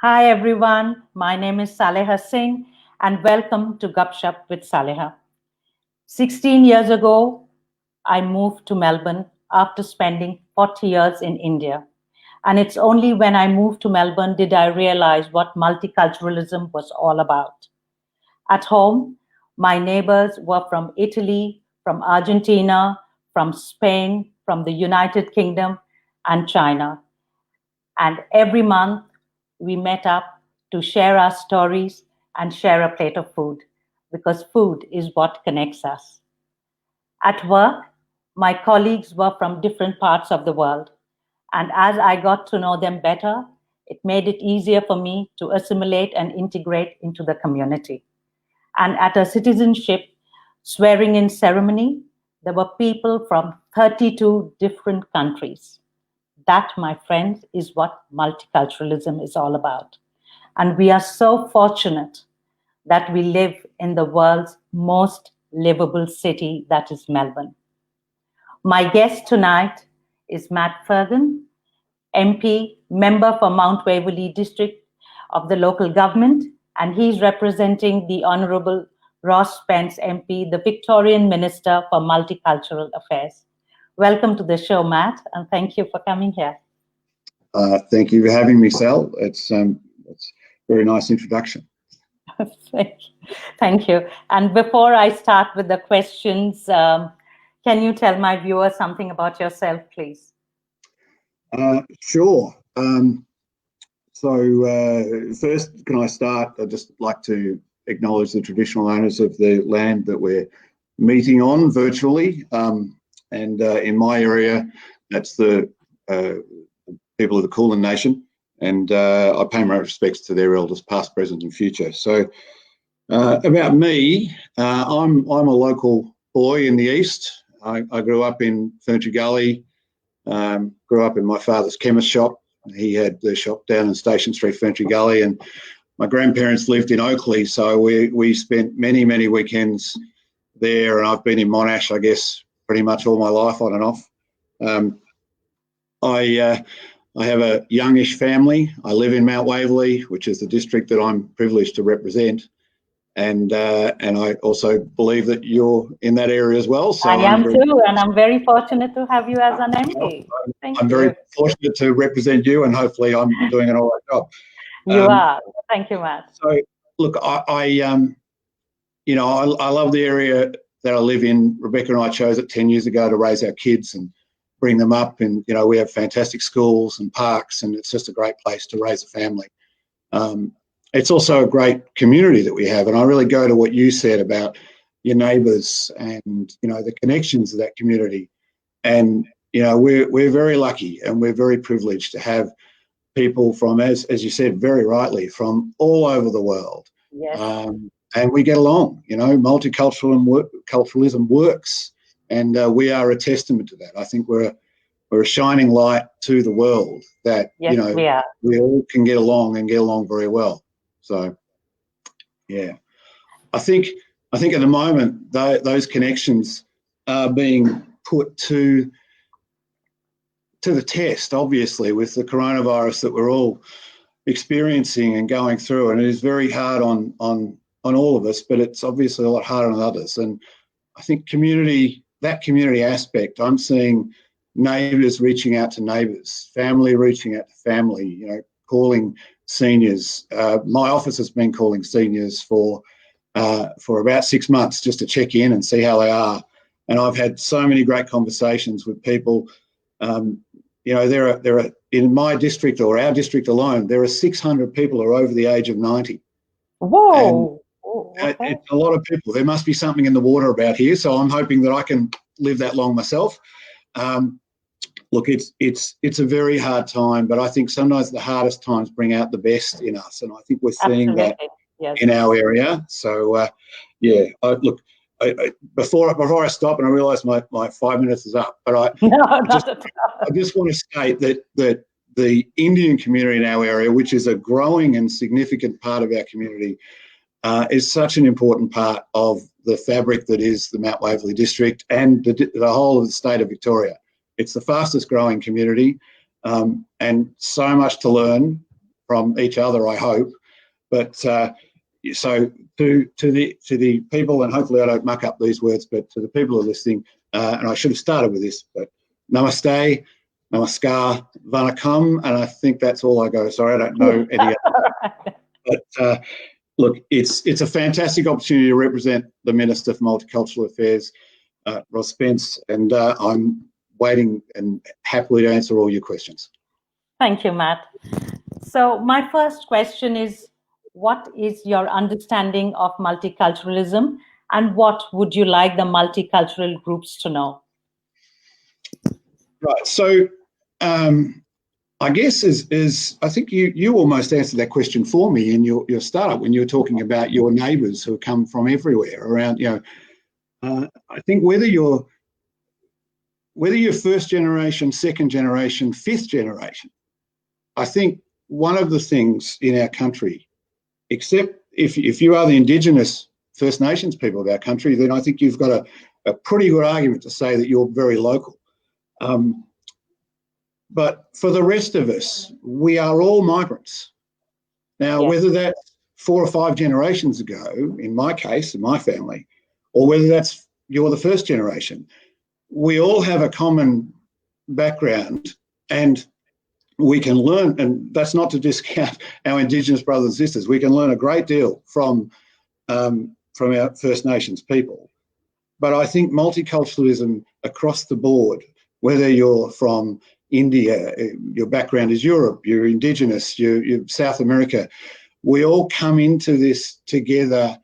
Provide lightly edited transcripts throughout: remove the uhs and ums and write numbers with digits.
Hi everyone, my name is Saleha Singh and welcome to Gupshup with Saleha. 16 years ago, I moved to Melbourne after spending 40 years in India. And it's only when I moved to Melbourne did I realize what multiculturalism was all about. At home, my neighbors were from Italy, from Argentina, from Spain, from the United Kingdom, and China. And every month, we met up to share our stories and share a plate of food because food is what connects us. At work, my colleagues were from different parts of the world. And as I got to know them better, it made it easier for me to assimilate and integrate into the community. And at a citizenship swearing in ceremony, there were people from 32 different countries. That, my friends, is what multiculturalism is all about. And we are so fortunate that we live in the world's most livable city, that is Melbourne. My guest tonight is Matt Fregon, MP, member for Mount Waverley District of the local government, and he's representing the Honourable Ros Spence, MP, the Victorian Minister for Multicultural Affairs. Welcome to the show, Matt, and thank you for coming here. Thank you for having me, Sal. It's a very nice introduction. Thank you. And before I start with the questions, can you tell my viewers something about yourself, please? Sure. First, can I start? I'd just like to acknowledge the traditional owners of the land that we're meeting on virtually. And in my area, that's the people of the Kulin Nation. And I pay my respects to their elders, past, present, and future. So about me, I'm a local boy in the east. I grew up in Ferntree Gully, grew up in my father's chemist shop. He had the shop down in Station Street, Ferntree Gully, and my grandparents lived in Oakleigh. So we spent many, many weekends there, and I've been in Monash, I guess, pretty much all my life, on and off. I have a youngish family. I live in Mount Waverley, which is the district that I'm privileged to represent. And I also believe that you're in that area as well. So I am too, and I'm very fortunate to have you as an MP. I'm very fortunate to represent you, and hopefully I'm doing an all right job. You are. Thank you, Matt. So, look, I love the area that I live in. Rebecca and I chose it 10 years ago to raise our kids and bring them up. And, we have fantastic schools and parks, and it's just a great place to raise a family. It's also a great community that we have. And I really go to what you said about your neighbours and, the connections of that community. And, we're very lucky and we're very privileged to have people from, as you said very rightly, from all over the world. Yes. And we get along. Multiculturalism works, and we are a testament to that. I think we're a shining light to the world that, yes, we all can get along and get along very well. So, yeah, I think at the moment those connections are being put to the test, obviously, with the coronavirus that we're all experiencing and going through, and it is very hard on all of us, but it's obviously a lot harder on others. And I think that community aspect, I'm seeing neighbours reaching out to neighbours, family reaching out to family, calling seniors. My office has been calling seniors for about 6 months just to check in and see how they are. And I've had so many great conversations with people. There are in my district, or our district alone, there are 600 people who are over the age of 90. Whoa. Okay. It's a lot of people. There must be something in the water about here. So I'm hoping that I can live that long myself. Look, it's a very hard time, but I think sometimes the hardest times bring out the best in us, and I think we're seeing that in our area. So, before I stop, and I realise my 5 minutes is up, but I just want to state that the Indian community in our area, which is a growing and significant part of our community, is such an important part of the fabric that is the Mount Waverley district and the whole of the state of Victoria. It's the fastest growing community, and so much to learn from each other, I hope. But so to the people, and hopefully I don't muck up these words, but to the people who are listening, and I should have started with this, but namaste, namaskar, vanakkam, and I think that's all I go. Sorry, I don't know any other. But look, it's a fantastic opportunity to represent the Minister for Multicultural Affairs, Ros Spence, and I'm waiting and happily to answer all your questions. Thank you, Matt. So my first question is, what is your understanding of multiculturalism, and what would you like the multicultural groups to know? Right. So I guess I think you almost answered that question for me in your startup when you were talking about your neighbours who come from everywhere around. I think whether you're first generation, second generation, fifth generation, I think one of the things in our country, except if you are the Indigenous First Nations people of our country, then I think you've got a pretty good argument to say that you're very local. But for the rest of us, we are all migrants. Now, whether that's 4 or 5 generations ago, in my case, in my family, or whether that's you're the first generation, we all have a common background, and we can learn, and that's not to discount our Indigenous brothers and sisters. We can learn a great deal from our First Nations people. But I think multiculturalism across the board, whether you're from India, your background is Europe, you're Indigenous, you're South America, we all come into this together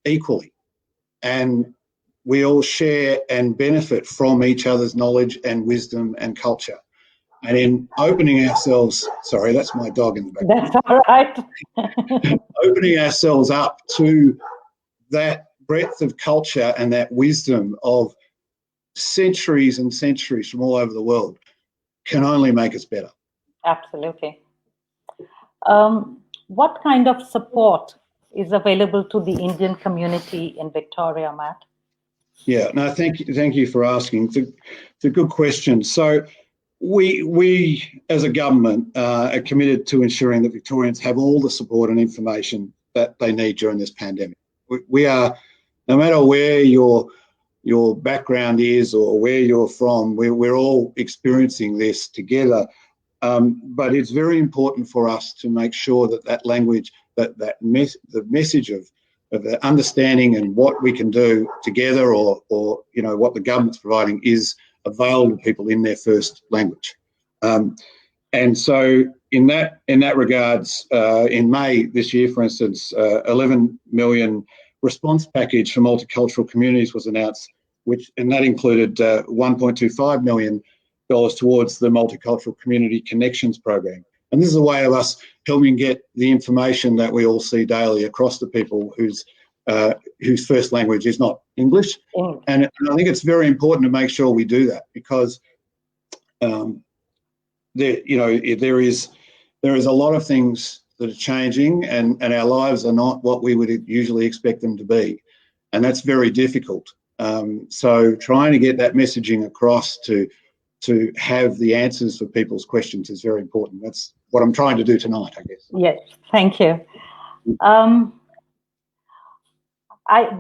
equally, and we all share and benefit from each other's knowledge and wisdom and culture. And in opening ourselves, sorry, that's my dog in the background. That's all right. Opening ourselves up to that breadth of culture and that wisdom of centuries and centuries from all over the world can only make us better. Absolutely. What kind of support is available to the Indian community in Victoria, Matt? Yeah, no, thank you for asking. It's a good question. So we as a government are committed to ensuring that Victorians have all the support and information that they need during this pandemic. We are, no matter where your background is or where you're from, we're all experiencing this together. But it's very important for us to make sure that language, the message of the understanding and what we can do together, or what the government's providing, is available to people in their first language. And so in that regards, in May this year, for instance, 11 million response package for multicultural communities was announced, and that included $1.25 million towards the Multicultural Community Connections Program. And this is a way of us helping get the information that we all see daily across to people whose first language is not English. And I think it's very important to make sure we do that, because there is a lot of things that are changing, and our lives are not what we would usually expect them to be, and that's very difficult. So trying to get that messaging across to have the answers for people's questions is very important. That's what I'm trying to do tonight, I guess. Yes, thank you.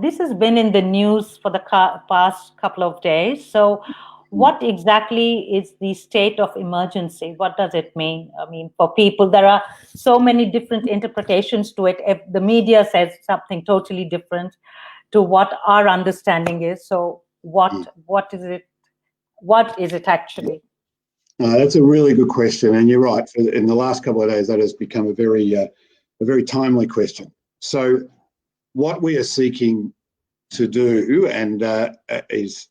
This has been in the news for the past couple of days. So what exactly is the state of emergency? What does it mean? I mean, for people, there are so many different interpretations to it. If the media says something totally different to what our understanding is. So what is it? What is it actually? That's a really good question, and you're right. In the last couple of days, that has become a very timely question. So, what we are seeking to do is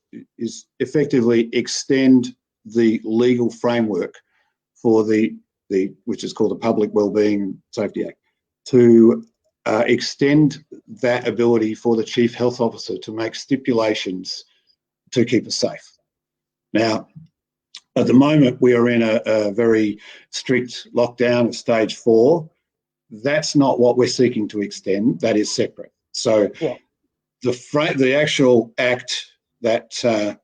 effectively extend the legal framework for the which is called the Public Wellbeing and Safety Act, to extend that ability for the Chief Health Officer to make stipulations to keep us safe. Now, at the moment, we are in a very strict lockdown of stage 4. That's not what we're seeking to extend. That is separate. So the actual act that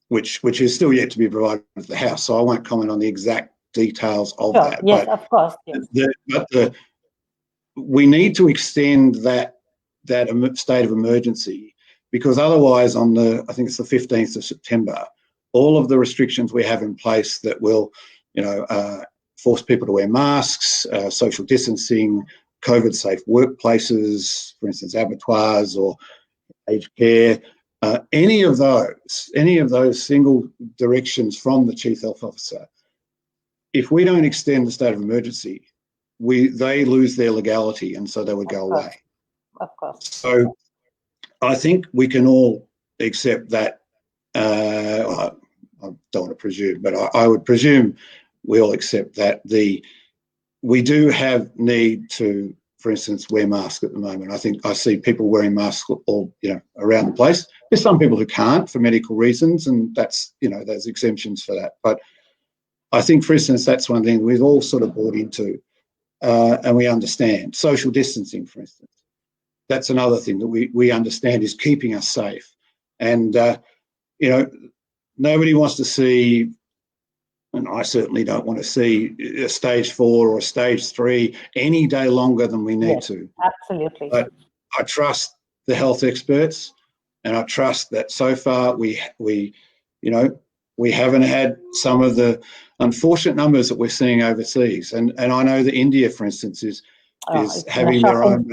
which is still yet to be provided to the House, so I won't comment on the exact details of Sure. that. Yes, But of course. Yes. we need to extend that state of emergency, because otherwise I think it's the 15th of September, all of the restrictions we have in place that will, force people to wear masks, social distancing, COVID-safe workplaces, for instance, abattoirs or aged care, any of those single directions from the Chief Health Officer, if we don't extend the state of emergency, they lose their legality, and so they would go away. Of course. So I think we can all accept that. I don't want to presume, but I would presume we all accept that we do have need to, for instance, wear masks at the moment. I think I see people wearing masks all around the place. There's some people who can't for medical reasons, and that's there's exemptions for that. But I think, for instance, that's one thing we've all sort of bought into, and we understand. Social distancing, for instance, that's another thing that we understand is keeping us safe. And nobody wants to see, and I certainly don't want to see, a stage 4 or a stage 3 any day longer than we need to. Absolutely. But I trust the health experts, and I trust that so far we haven't had some of the unfortunate numbers that we're seeing overseas. And I know that India, for instance, is having their own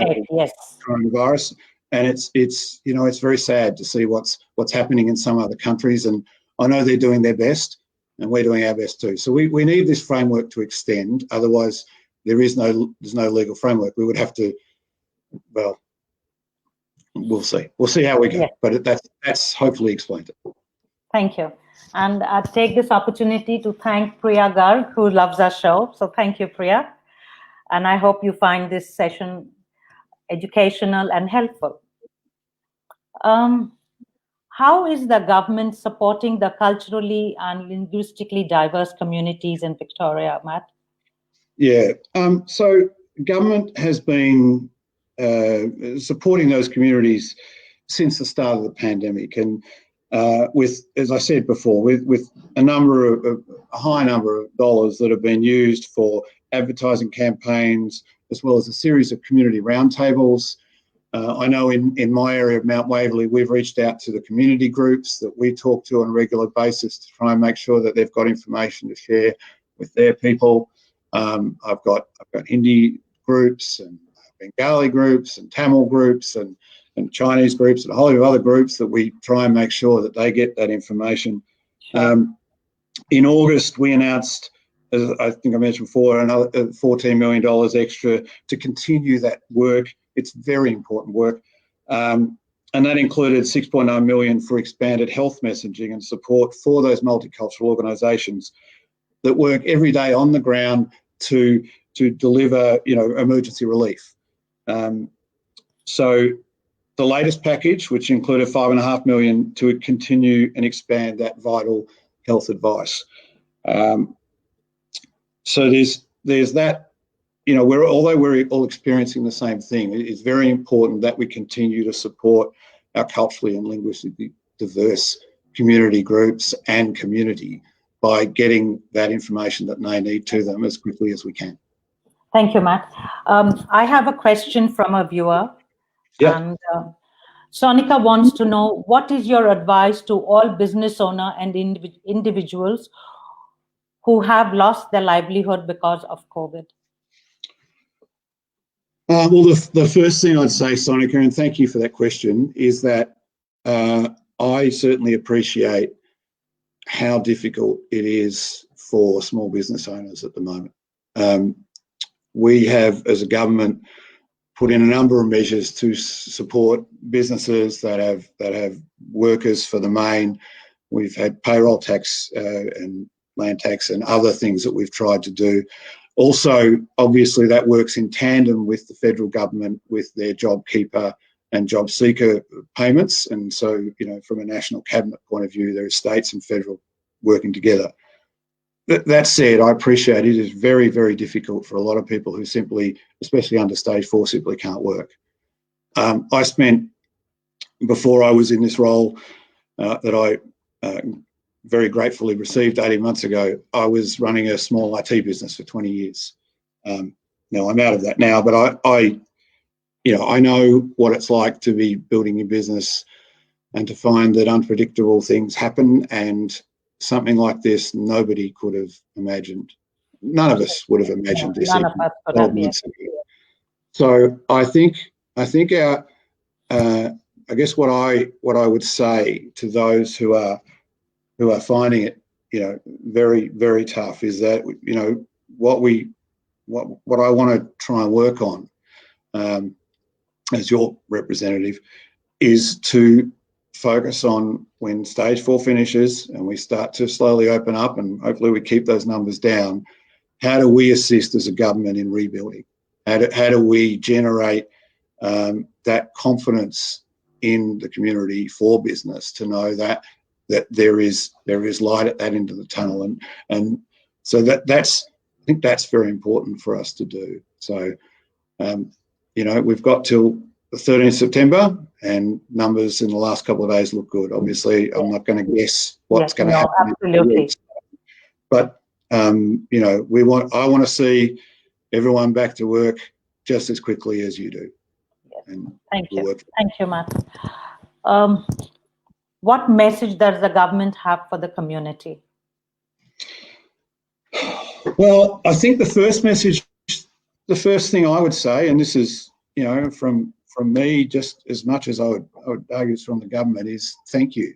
coronavirus, and it's very sad to see what's happening in some other countries. And I know they're doing their best, and we're doing our best too. So we need this framework to extend. Otherwise, there's no legal framework. We would have to. Well, we'll see. We'll see how we go. Yes. But that's hopefully explained it. Thank you. And I take this opportunity to thank Priya Garg, who loves our show. So thank you, Priya. And I hope you find this session educational and helpful. How is the government supporting the culturally and linguistically diverse communities in Victoria, Matt? Yeah, so government has been supporting those communities since the start of the pandemic, and with, as I said before, with a high number of dollars that have been used for advertising campaigns, as well as a series of community roundtables. I know in my area of Mount Waverley, we've reached out to the community groups that we talk to on a regular basis to try and make sure that they've got information to share with their people. I've got Hindi groups and Bengali groups and Tamil groups and Chinese groups and a whole lot of other groups that we try and make sure that they get that information. In August, we announced, as I think I mentioned before, another $14 million extra to continue that work. It's very important work. And that included $6.9 million for expanded health messaging and support for those multicultural organisations that work every day on the ground to deliver, emergency relief. So the latest package, which included $5.5 million to continue and expand that vital health advice. So there's that. Although we're all experiencing the same thing, it's very important that we continue to support our culturally and linguistically diverse community groups and community by getting that information that they need to them as quickly as we can. Thank you, Matt. I have a question from a viewer. Yeah. And Sonika wants to know, what is your advice to all business owners and individuals who have lost their livelihood because of COVID? Well, the first thing I'd say, Sonika, and thank you for that question, is that I certainly appreciate how difficult it is for small business owners at the moment. We have, as a government, put in a number of measures to support businesses that have workers for the main. We've had payroll tax and land tax and other things that we've tried to do. Also, obviously, that works in tandem with the federal government with their JobKeeper and JobSeeker payments. And so, from a national cabinet point of view, there are states and federal working together. That said, I appreciate it is very, very difficult for a lot of people who simply, especially under stage 4, simply can't work. I spent, before I was in this role that I very gratefully received 18 months ago. I was running a small IT business for 20 years. Now I'm out of that now, but I know what it's like to be building your business and to find that unpredictable things happen, and something like this, nobody could have imagined. None of us would have imagined this. None of us could have. Yes. So I think our, I guess what I would say to those who are finding it, very, very tough, is that, what I want to try and work on, as your representative, is to focus on, when stage 4 finishes and we start to slowly open up, and hopefully we keep those numbers down, how do we assist as a government in rebuilding? How do we generate that confidence in the community for business to know that there is light at that end of the tunnel, and so I think that's very important for us to do. So we've got till the 13th September, and numbers in the last couple of days look good. Obviously, I'm not going to guess what's going to happen. Absolutely. But I want to see everyone back to work just as quickly as you do. Yes. And Thank you. Thank you, Matt. What message does the government have for the community? Well, I think the first thing I would say, and this is, from me just as much as I would argue it's from the government, is thank you.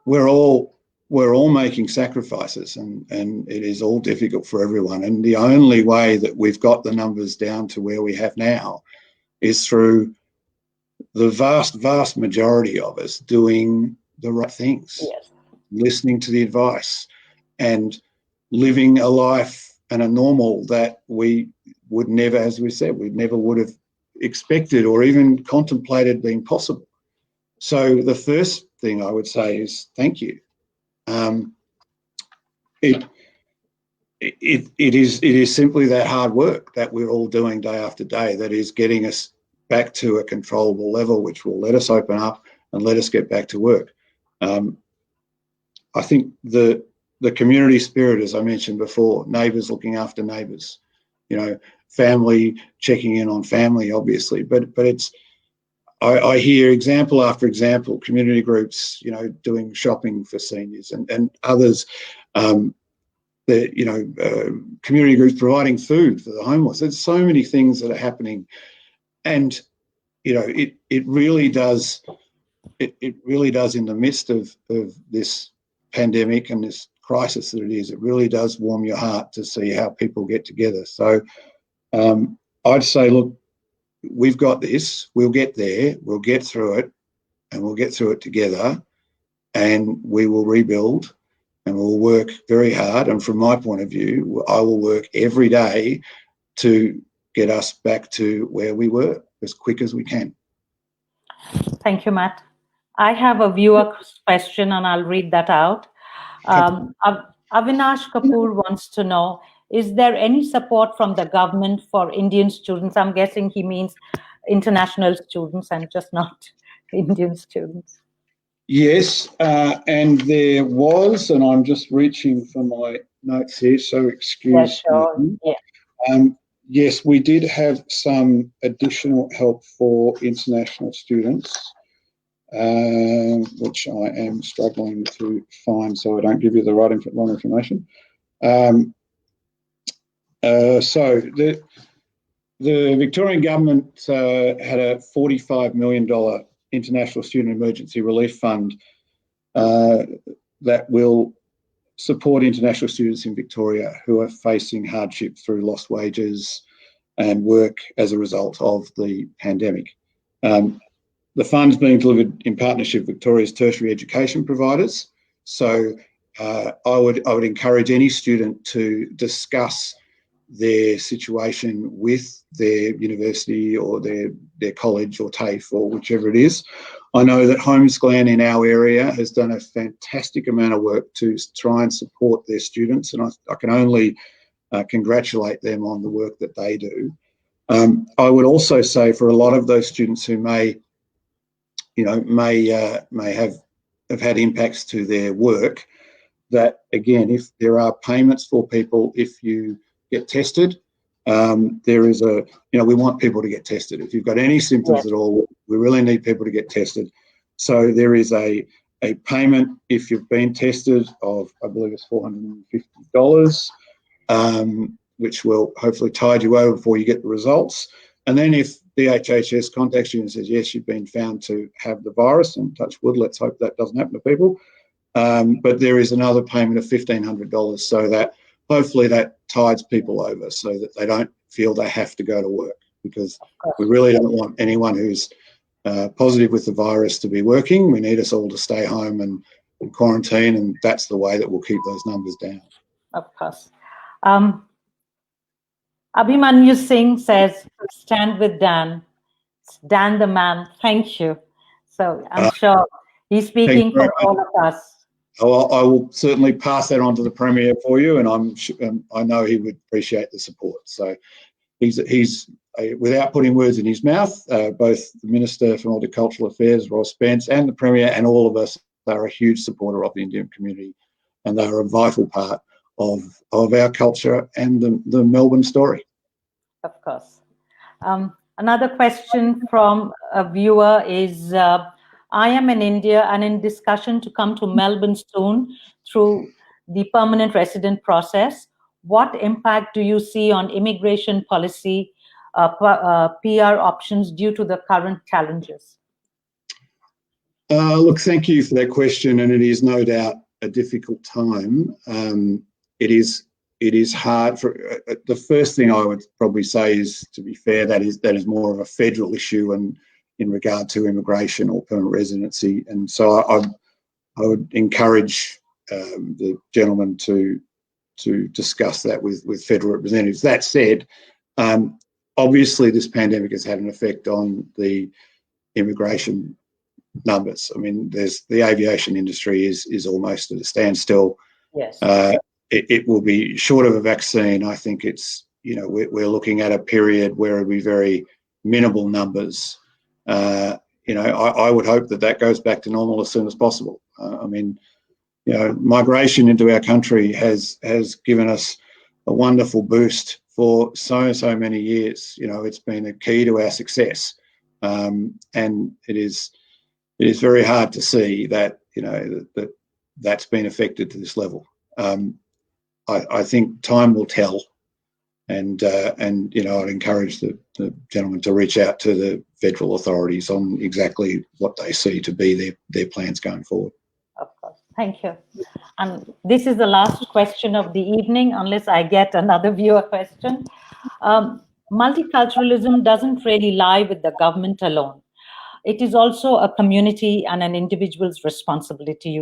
We're all making sacrifices, and it is all difficult for everyone. And the only way that we've got the numbers down to where we have now is through the vast, vast majority of us doing the right things, yes, listening to the advice, and living a life and a normal that we would never, as we said, we never would have expected or even contemplated being possible. So the first thing I would say is thank you. It is simply that hard work that we're all doing day after day that is getting us back to a controllable level, which will let us open up and let us get back to work. I think the community spirit, as I mentioned before, neighbours looking after neighbours, family checking in on family, obviously, but it's, I hear example after example, community groups, doing shopping for seniors, and others, community groups providing food for the homeless. There's so many things that are happening, and it really does. It really does, in the midst of this pandemic and this crisis that it is, it really does warm your heart to see how people get together. So I'd say, look, we've got this, we'll get there, we'll get through it, and we'll get through it together, and we will rebuild, and we'll work very hard. And from my point of view, I will work every day to get us back to where we were as quick as we can. Thank you, Matt. I have a viewer question, and I'll read that out. Avinash Kapoor wants to know, is there any support from the government for Indian students? I'm guessing he means international students and just not Indian students. Yes, and there was, and I'm just reaching for my notes here, so excuse me. Yeah. Yes, we did have some additional help for international students, which I am struggling to find so I don't give you the wrong information. So the Victorian government had a $45 million International Student Emergency Relief Fund that will support international students in Victoria who are facing hardship through lost wages and work as a result of the pandemic. The fund's being delivered in partnership with Victoria's tertiary education providers. So I would encourage any student to discuss their situation with their university or their college or TAFE or whichever it is. I know that Homesglen in our area has done a fantastic amount of work to try and support their students, and I can only congratulate them on the work that they do. I would also say for a lot of those students who may have have had impacts to their work. That again, if there are payments for people if you get tested, there is a, we want people to get tested. If you've got any symptoms at all, we really need people to get tested. So there is a payment if you've been tested of, I believe it's $450, which will hopefully tide you over before you get the results. And then if the HHS contacts you and says, yes, you've been found to have the virus, and touch wood, let's hope that doesn't happen to people. But there is another payment of $1,500, so that hopefully that tides people over so that they don't feel they have to go to work, because we really don't want anyone who's positive with the virus to be working. We need us all to stay home and quarantine, and that's the way that we'll keep those numbers down. Of course. Abhimanyu Singh says, stand with Dan. It's Dan the man. Thank you. So I'm sure he's speaking for all of us. I will certainly pass that on to the Premier for you, and I know he would appreciate the support. So he's without putting words in his mouth, both the Minister for Multicultural Affairs, Ros Spence, and the Premier, and all of us are a huge supporter of the Indian community, and they are a vital part of our culture and the Melbourne story. Of course. Another question from a viewer is, I am in India and in discussion to come to Melbourne soon through the permanent resident process. What impact do you see on immigration policy, PR options due to the current challenges? Look, thank you for that question, and it is no doubt a difficult time. It is hard. The first thing I would probably say is, to be fair, that is more of a federal issue and in regard to immigration or permanent residency. And so I would encourage the gentleman to discuss that with federal representatives. That said, obviously this pandemic has had an effect on the immigration numbers. I mean, the aviation industry is almost at a standstill. Yes. It will be short of a vaccine. I think it's, we're looking at a period where it'll be very minimal numbers. I would hope that goes back to normal as soon as possible. Migration into our country has given us a wonderful boost for so many years. It's been a key to our success, and it is very hard to see that that's been affected to this level. I think time will tell, and I'd encourage the gentleman to reach out to the federal authorities on exactly what they see to be their plans going forward. Of course. Thank you. And this is the last question of the evening, unless I get another viewer question. Multiculturalism doesn't really lie with the government alone. It is also a community and an individual's responsibility.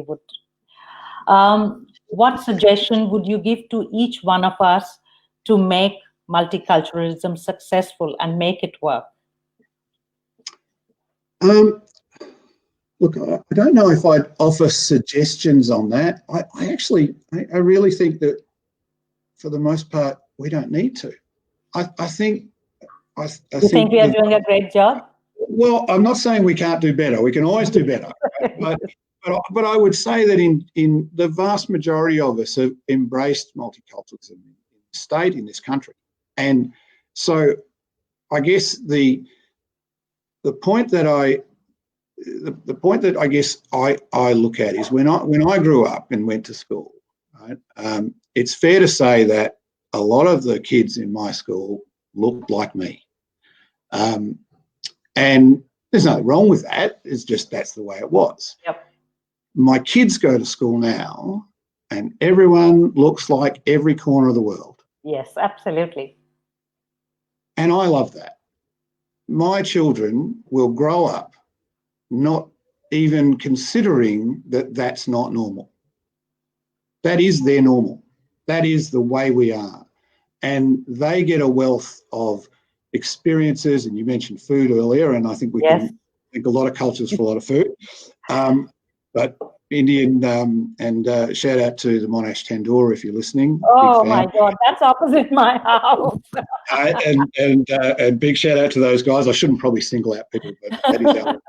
What suggestion would you give to each one of us to make multiculturalism successful and make it work? Look, I don't know if I'd offer suggestions on that. I really think that for the most part, we don't need to. I think you think we are doing a great job? Well, I'm not saying we can't do better. We can always do better. But I would say that in the vast majority of us have embraced multiculturalism in the state, in this country. And so I guess the point that I guess I look at is when I grew up and went to school, right, it's fair to say that a lot of the kids in my school looked like me. And there's nothing wrong with that. It's just that's the way it was. Yep. My kids go to school now and everyone looks like every corner of the world. Yes, absolutely. And I love that. My children will grow up not even considering that that's not normal. That is their normal. That is the way we are. And they get a wealth of experiences, and you mentioned food earlier, and I think we can think a lot of cultures for a lot of food. But Indian, and shout out to the Monash Tandoor if you're listening. Oh my God, that's opposite my house. and big shout out to those guys. I shouldn't probably single out people, but that is our.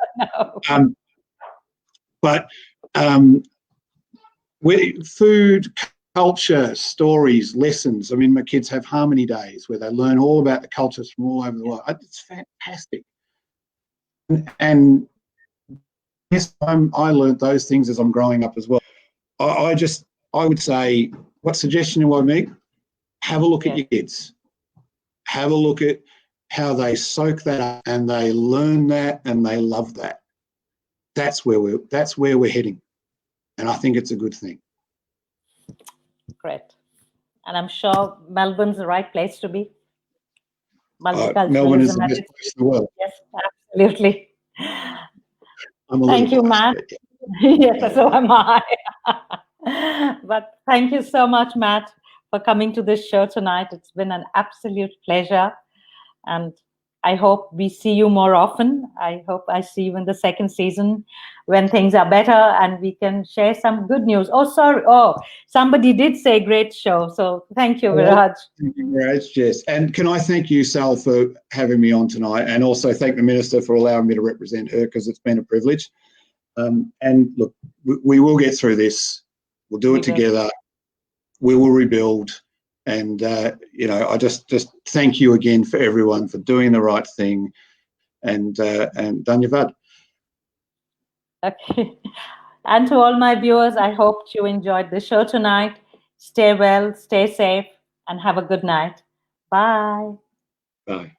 No. But food, culture, stories, lessons. I mean, my kids have harmony days where they learn all about the cultures from all over the world. It's fantastic. And yes, I learned those things as I'm growing up as well. I would say, what suggestion do I make? Have a look at your kids. Have a look at how they soak that up and they learn that and they love that. That's where we're heading. And I think it's a good thing. Great. And I'm sure Melbourne's the right place to be. Melbourne is the best place in the world. Yes, absolutely. Thank you, Matt. Yes, so am I. But thank you so much, Matt, for coming to this show tonight. It's been an absolute pleasure. And I hope we see you more often. I hope I see you in the second season when things are better and we can share some good news. Oh, sorry. Oh, somebody did say great show. So thank you, Viraj. Thank you, Viraj. Yes. And can I thank you, Sal, for having me on tonight, and also thank the Minister for allowing me to represent her, because it's been a privilege. And look, we will get through this. We'll do it together. We will rebuild. And, I just thank you again for everyone for doing the right thing. And Dhanyavad. Okay. And to all my viewers, I hope you enjoyed the show tonight. Stay well, stay safe, and have a good night. Bye. Bye.